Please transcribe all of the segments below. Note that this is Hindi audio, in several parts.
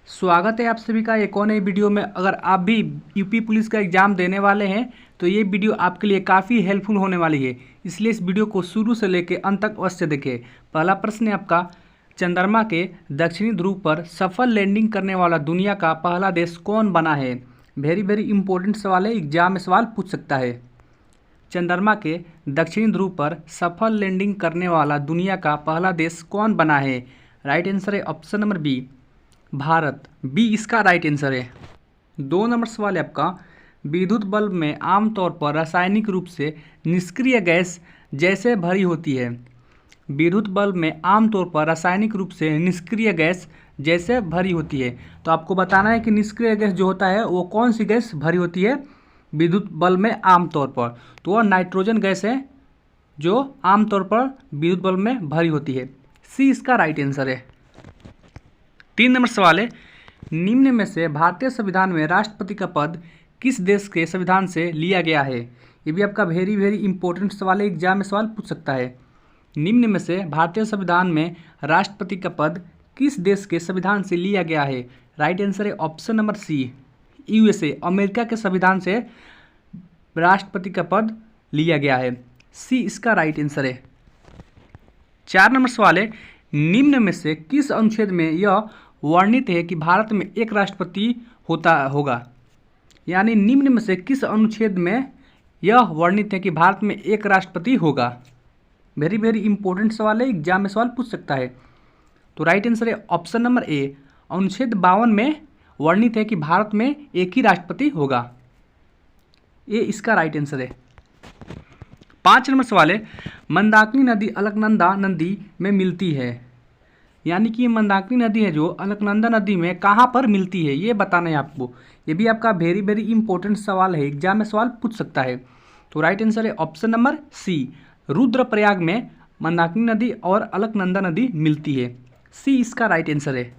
स्वागत है आप सभी का एक और नई वीडियो में। अगर आप भी यूपी पुलिस का एग्ज़ाम देने वाले हैं तो ये वीडियो आपके लिए काफ़ी हेल्पफुल होने वाली है, इसलिए इस वीडियो को शुरू से लेकर अंत तक अवश्य देखें। पहला प्रश्न है आपका, चंद्रमा के दक्षिणी ध्रुव पर सफल लैंडिंग करने वाला दुनिया का पहला देश कौन बना है? वेरी वेरी इंपॉर्टेंट सवाल है, एग्जाम में सवाल पूछ सकता है। चंद्रमा के दक्षिणी ध्रुव पर सफल लैंडिंग करने वाला दुनिया का पहला देश कौन बना है? राइट आंसर है option number B, Bharat. B इसका राइट आंसर है। 2 नंबर सवाल है आपका, विद्युत बल्ब में आमतौर पर रासायनिक रूप से निष्क्रिय गैस जैसे भरी होती है। विद्युत बल्ब में आमतौर पर रासायनिक रूप से निष्क्रिय गैस जैसे भरी होती है। तो आपको बताना है कि निष्क्रिय गैस जो होता है वो कौन सी गैस भरी होती है विद्युत बल्ब में आमतौर पर। तो वह नाइट्रोजन गैस है जो आमतौर पर विद्युत बल्ब में भरी होती है। सी इसका राइट आंसर है। 3 नंबर सवाल है, निम्न में से भारतीय संविधान में राष्ट्रपति का पद किस देश के संविधान से लिया गया है? ये भी आपका वेरी वेरी इंपॉर्टेंट सवाल है, एग्जाम में सवाल पूछ सकता है। निम्न में से भारतीय संविधान में राष्ट्रपति का पद किस देश के संविधान से लिया गया है? राइट आंसर है option number C, USA. America के संविधान से राष्ट्रपति का पद लिया गया है। सी इसका राइट आंसर है। 4 नंबर सवाल है, निम्न में से किस अनुच्छेद में यह वर्णित है कि भारत में एक राष्ट्रपति होगा? यानी निम्न में से किस अनुच्छेद में यह वर्णित है कि भारत में एक राष्ट्रपति होगा? वेरी वेरी इंपॉर्टेंट सवाल है, एग्जाम में सवाल पूछ सकता है। तो राइट आंसर है ऑप्शन नंबर ए, अनुच्छेद 52 में वर्णित है कि भारत में एक ही राष्ट्रपति होगा। ये इसका राइट आंसर है। 5 नंबर सवाल है, मंदाकिनी नदी अलकनंदा नदी में मिलती है। यानी कि मंदाकिनी नदी है जो अलकनंदा नदी में कहाँ पर मिलती है, ये बताना है आपको। ये भी आपका वेरी वेरी इंपॉर्टेंट सवाल है, एग्जाम में सवाल पूछ सकता है। तो राइट आंसर है ऑप्शन नंबर सी, रुद्रप्रयाग में मंदाकिनी नदी और अलकनंदा नदी मिलती है। सी इसका राइट आंसर है।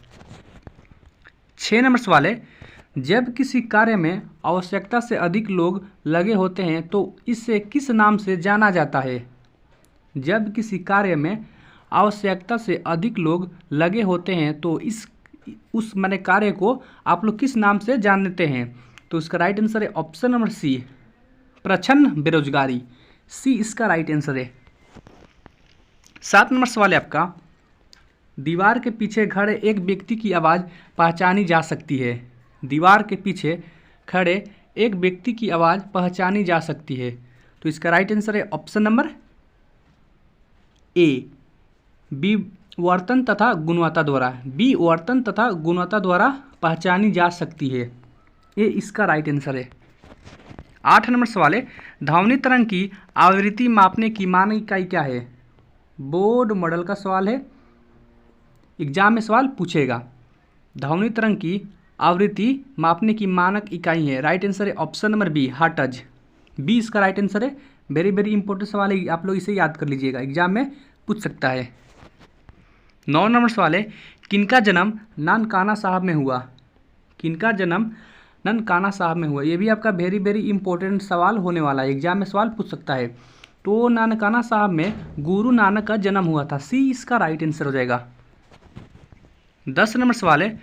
6 नंबर सवाल है, जब किसी कार्य में आवश्यकता से अधिक लोग लगे होते हैं तो इसे किस नाम से जाना जाता है? जब किसी कार्य में आवश्यकता से अधिक लोग लगे होते हैं तो उस माने कार्य को आप लोग किस नाम से जानते हैं? तो इसका राइट आंसर है ऑप्शन नंबर सी, प्रच्छन्न बेरोजगारी। सी इसका राइट आंसर है। 7 नंबर सवाल है आपका, दीवार के पीछे खड़े एक व्यक्ति की आवाज़ पहचानी जा सकती है। दीवार के पीछे खड़े एक व्यक्ति की आवाज़ पहचानी जा सकती है। तो इसका राइट आंसर है ऑप्शन नंबर ए, विवर्तन तथा गुणवत्ता द्वारा। विवर्तन तथा गुणवत्ता द्वारा पहचानी जा सकती है। ये इसका राइट आंसर है। 8 नंबर सवाल है, ध्वनि तरंग की आवृत्ति मापने की मानक इकाई क्या है? बोर्ड मॉडल का सवाल है, एग्जाम में सवाल पूछेगा। ध्वनि तरंग की आवृत्ति मापने की मानक इकाई है। राइट आंसर है option number B, hertz. B इसका राइट आंसर है। वेरी वेरी इंपॉर्टेंट सवाल है, आप लोग इसे याद कर लीजिएगा, एग्जाम में पूछ सकता है। 9 नंबर सवाल है, किनका जन्म ननकाना साहब में हुआ? किनका जन्म ननकाना साहब में हुआ? ये भी आपका वेरी वेरी इंपॉर्टेंट सवाल होने वाला है, एग्जाम में सवाल पूछ सकता है। तो ननकाना साहब में गुरु नानक का जन्म हुआ था। सी इसका राइट आंसर हो जाएगा। 10 नंबर सवाल है,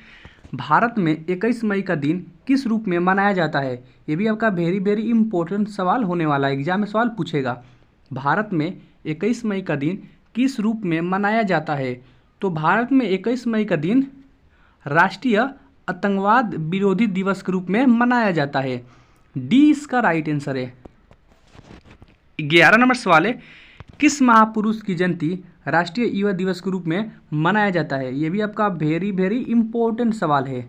भारत में 21 मई का दिन किस रूप में मनाया जाता है? ये भी आपका वेरी वेरी इंपॉर्टेंट सवाल होने वाला है, एग्जाम में सवाल पूछेगा। भारत में 21 मई का दिन किस रूप में मनाया जाता है? तो भारत में 21 मई का दिन राष्ट्रीय आतंकवाद विरोधी दिवस के रूप में मनाया जाता है। डी इसका राइट आंसर है। 11 नंबर सवाल है, किस महापुरुष की जयंती राष्ट्रीय युवा दिवस के रूप में मनाया जाता है? ये भी आपका वेरी वेरी इंपॉर्टेंट सवाल है।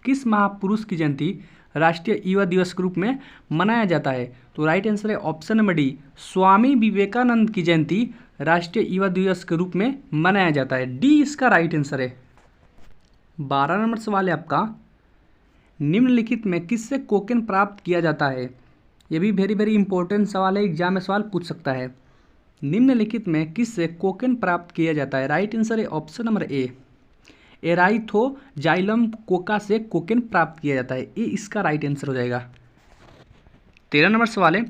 किस महापुरुष की जयंती राष्ट्रीय युवा दिवस के रूप में मनाया जाता है? तो राइट आंसर है option number D, Swami Vivekananda की जयंती राष्ट्रीय युवा दिवस के रूप में मनाया जाता है। डी इसका राइट आंसर है। 12 नंबर सवाल है आपका, निम्नलिखित में किससे कोकेन प्राप्त किया जाता है? यह भी वेरी वेरी इंपॉर्टेंट सवाल है, एग्जाम में सवाल पूछ सकता है। निम्नलिखित में किससे कोकेन प्राप्त किया जाता है? राइट आंसर है ऑप्शन नंबर ए, एराइथोजाइलम कोका से कोकेन प्राप्त किया जाता है। ये इसका राइट आंसर हो जाएगा। 13 नंबर सवाल है,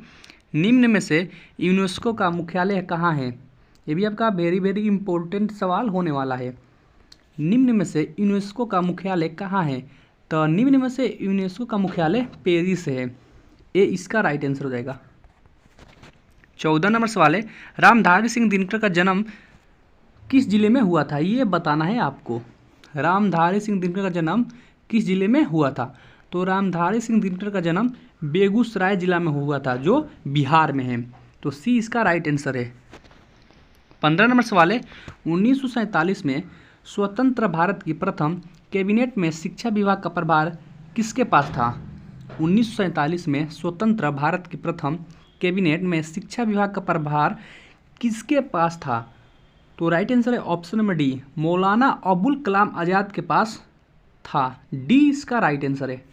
निम्न में से यूनेस्को का मुख्यालय कहाँ है? ये भी आपका वेरी वेरी इंपॉर्टेंट सवाल होने वाला है। निम्न में से यूनेस्को का मुख्यालय कहाँ है? तो निम्न में से यूनेस्को का मुख्यालय पेरिस है। ये इसका राइट आंसर हो जाएगा। 14 नंबर सवाल है, रामधारी सिंह दिनकर का जन्म किस जिले में हुआ था? ये बताना है आपको। रामधारी सिंह दिनकर का जन्म किस जिले में हुआ था? तो रामधारी सिंह दिनकर का जन्म बेगूसराय जिला में हुआ था, जो बिहार में है। तो सी इसका राइट आंसर है। 15 नंबर सवाल है, 1947 में स्वतंत्र भारत की प्रथम कैबिनेट में शिक्षा विभाग का प्रभार किसके पास था? 1947 में स्वतंत्र भारत की प्रथम कैबिनेट में शिक्षा विभाग का प्रभार किसके पास था? तो राइट आंसर है option number D, Maulana Abul Kalam Azad के पास था। डी इसका राइट आंसर है।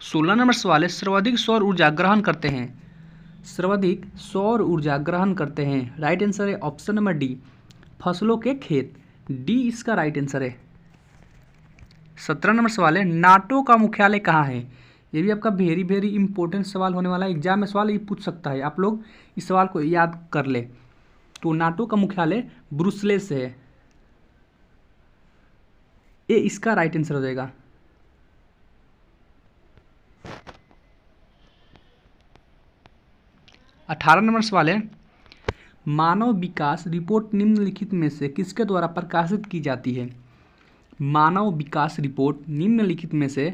16 नंबर सवाल है, सर्वाधिक सौर ऊर्जा ग्रहण करते हैं? सर्वाधिक सौर ऊर्जा ग्रहण करते हैं, राइट आंसर है ऑप्शन नंबर डी, फसलों के खेत। डी इसका राइट आंसर है। 17 नंबर सवाल है, नाटो का मुख्यालय कहाँ है? ये भी आपका वेरी वेरी इंपॉर्टेंट सवाल होने वाला है। एग्जाम में सवाल ये पूछ सकता है, आप लोग इस सवाल को याद कर ले। तो नाटो का मुख्यालय ब्रुसेल्स है। ये इसका राइट आंसर हो जाएगा। 18 नंबर सवाल है, मानव विकास रिपोर्ट निम्नलिखित में से किसके द्वारा प्रकाशित की जाती है? मानव विकास रिपोर्ट निम्नलिखित में से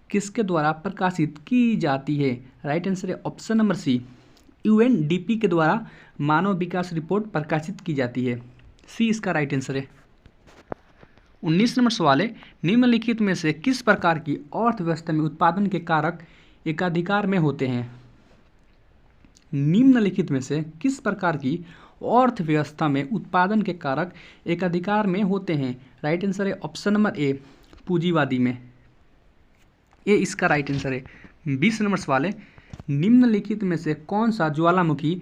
किसके द्वारा प्रकाशित की जाती है? राइट आंसर है ऑप्शन नंबर सी, यूएनडीपी के द्वारा मानव विकास रिपोर्ट प्रकाशित की जाती है। सी इसका राइट आंसर है। 19 नंबर सवाल है, निम्नलिखित में से किस प्रकार की अर्थव्यवस्था में उत्पादन के कारक एकाधिकार में होते हैं? निम्नलिखित में से किस प्रकार की अर्थव्यवस्था में उत्पादन के कारक एकाधिकार में होते हैं? राइट आंसर है ऑप्शन नंबर ए, पूंजीवादी में। ये इसका राइट आंसर है। 20 नंबर सवाल है, निम्नलिखित में से कौन सा ज्वालामुखी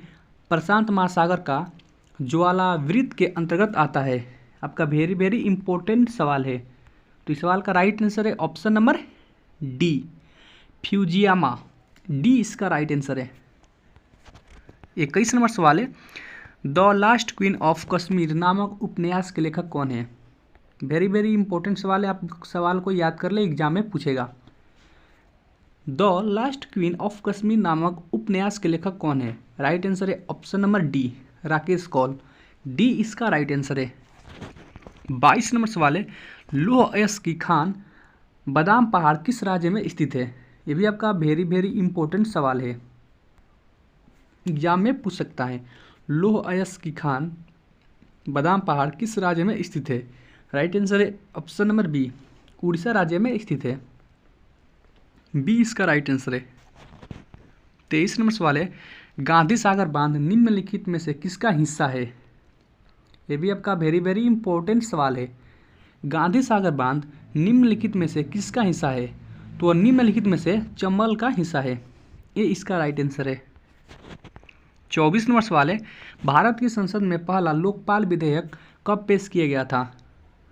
प्रशांत महासागर का ज्वालावृत्त के अंतर्गत आता है? आपका वेरी वेरी इंपॉर्टेंट सवाल है। तो इस सवाल का राइट आंसर है option number D, Fujiyama. D इसका राइट आंसर है। 21 नंबर सवाल है, the last queen of Kashmir नामक उपन्यास के लेखक कौन है? वेरी वेरी इंपॉर्टेंट सवाल है, आप सवाल को याद कर ले, एग्जाम में पूछेगा। The last queen of Kashmir नामक उपन्यास के लेखक कौन है? राइट आंसर है option number D, Rakesh Kaul. D इसका राइट आंसर है। 22 नंबर सवाल है, लौह अयस्क की खान बादाम पहाड़ किस राज्य में स्थित है? ये भी आपका वेरी वेरी इंपॉर्टेंट सवाल है, एग्जाम में पूछ सकता है। लौह अयस्क की खान बादाम पहाड़ किस राज्य में स्थित है? राइट आंसर है ऑप्शन नंबर बी, उड़ीसा राज्य में स्थित है। बी इसका राइट आंसर है। 23 नंबर सवाल है, गांधी सागर बांध निम्नलिखित में से किसका हिस्सा है? ये भी आपका वेरी वेरी इंपॉर्टेंट सवाल है। गांधी सागर बांध निम्नलिखित में से किसका हिस्सा है? तो निम्नलिखित में से चंबल का हिस्सा है। ये इसका राइट आंसर है। 24 नंबर सवाल है, भारत की संसद में पहला लोकपाल विधेयक कब पेश किया गया था?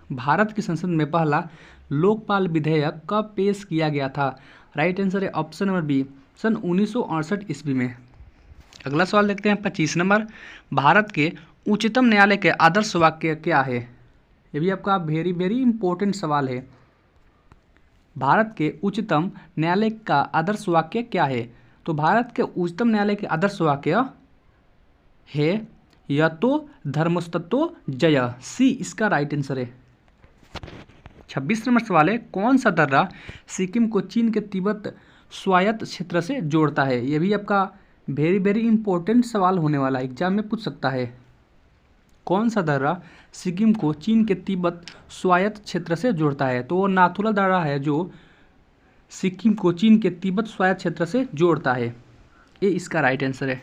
भारत की संसद में पहला लोकपाल विधेयक कब पेश किया गया था? राइट आंसर है ऑप्शन नंबर बी, सन 1968 ईस्वी में। अगला सवाल देखते हैं 25 नंबर, भारत के उच्चतम न्यायालय के आदर्श वाक्य क्या है? ये भी आपका वेरी वेरी इंपॉर्टेंट सवाल है। भारत के उच्चतम न्यायालय का आदर्श वाक्य क्या है? तो भारत के उच्चतम न्यायालय के आदर्श वाक्य है यतो धर्मस्ततो जय। सी इसका राइट आंसर है। 26 नंबर सवाल है, कौन सा दर्रा सिक्किम को चीन के तिब्बत स्वायत्त क्षेत्र से जोड़ता है? यह भी आपका वेरी वेरी इंपॉर्टेंट सवाल होने वाला है, एग्जाम में पूछ सकता है। कौन सा दर्रा सिक्किम को चीन के तिब्बत स्वायत्त क्षेत्र से जोड़ता है? तो वो नाथुला दर्रा है जो सिक्किम को चीन के तिब्बत स्वायत्त क्षेत्र से जोड़ता है। ये इसका राइट आंसर है।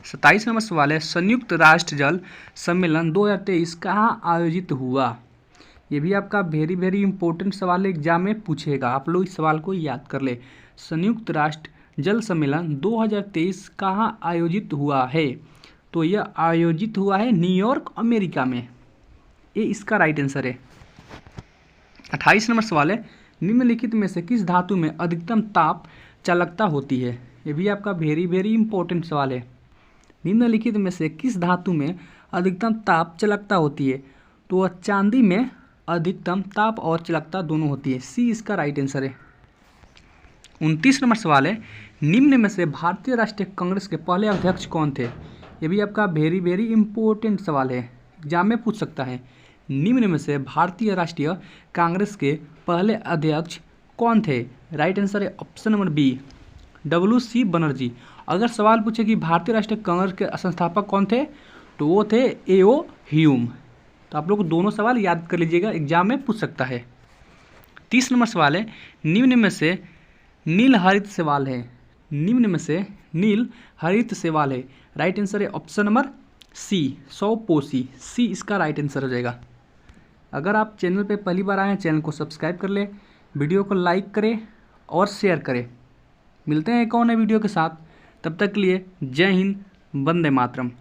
27 नंबर सवाल है, संयुक्त राष्ट्र जल सम्मेलन 2023 कहाँ आयोजित हुआ? ये भी आपका वेरी वेरी इंपॉर्टेंट सवाल है, एग्जाम में पूछेगा, आप लोग इस सवाल को याद कर ले। संयुक्त राष्ट्र जल सम्मेलन 2023 कहाँ आयोजित हुआ है? तो यह आयोजित हुआ है न्यूयॉर्क, अमेरिका में। ये इसका राइट आंसर है। 28 नंबर सवाल है, निम्नलिखित में से किस धातु में अधिकतम ताप चालकता होती है? ये भी आपका वेरी वेरी इंपॉर्टेंट सवाल है। निम्नलिखित में से किस धातु में अधिकतम ताप चालकता होती है? तो चांदी में अधिकतम ताप और चालकता दोनों होती है। सी इसका राइट आंसर है। 29 नंबर सवाल है, निम्न में से भारतीय राष्ट्रीय कांग्रेस के पहले अध्यक्ष कौन थे? ये भी आपका वेरी वेरी इंपॉर्टेंट सवाल है, एग्जाम में पूछ सकता है। निम्न में से भारतीय राष्ट्रीय कांग्रेस के पहले अध्यक्ष कौन थे? राइट आंसर है option number B, WC Banerjee. अगर सवाल पूछे कि भारतीय राष्ट्रीय कांग्रेस के संस्थापक कौन थे, तो वो थे A.O. ह्यूम। तो आप लोग दोनों सवाल याद कर लीजिएगा, एग्जाम में पूछ सकता है। 30 नंबर सवाल है, निम्न में से नील हरित शैवाल है। निम्न में से नील हरित शैवाल है। राइट आंसर है ऑप्शन नंबर सी, सौपोशी। सी इसका राइट आंसर हो जाएगा। अगर आप चैनल पे पहली बार आए हैं, चैनल को सब्सक्राइब कर ले, वीडियो को लाइक करें और शेयर करें। मिलते हैं एक और नए वीडियो के साथ, तब तक के लिए जय हिंद, वंदे मातरम।